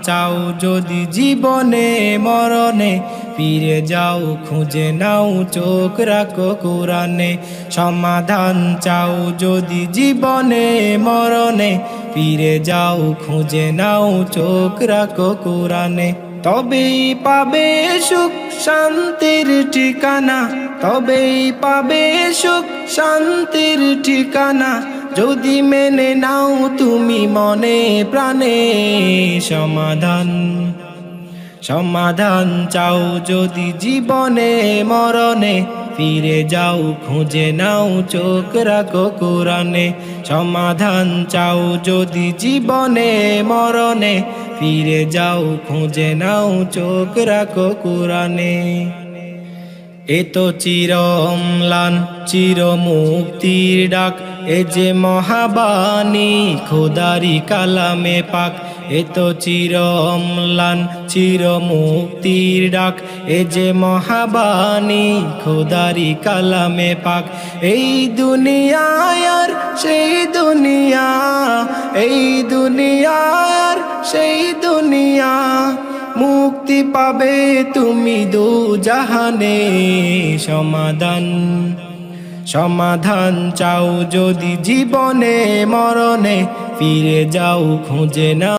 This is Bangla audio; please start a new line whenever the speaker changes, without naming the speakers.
চাও যদি জীবনে মরণে, ফিরে যাও খুঁজে নাও চোখ রাখো কোরআনে। সমাধান চাও যদি জীবনে মরণে, ফিরে যাও খুঁজে নাও চোখ রাখো কোরআনে। তবেই পাবে সুখ শান্তির ঠিকানা, তবেই পাবে সুখ শান্তির ঠিকানা, যদি মেনে নাও তুমি মনে প্রাণে। সমাধান সমাধান চাও যদি জীবনে মরণে, ফিরে যাও খুঁজে নাও চোখ রাখো কোরআনে। সমাধান চাও যদি জীবনে মরণে, ফিরে যাও খুঁজে নাও চোখ রাখো কোরআনে। এ তো চির অম্লান চির মুক্তির ডাক, এ যে মহাবাণী খোদারি কালামে পাক। এ তো চির অম্লান চির মুক্তির ডাক, এ যে মহাবাণী খোদারি কালামে পাক। এই দুনিয়ায় আর সেই দুনিয়া, এই দুনিয়ায় আর সেই দুনিয়া, মুক্তি পাবে তুমি দু জাহানে। সমাধান সমাধান চাও যদি জীবনে মরণে, ফিরে যাও খুঁজে নাও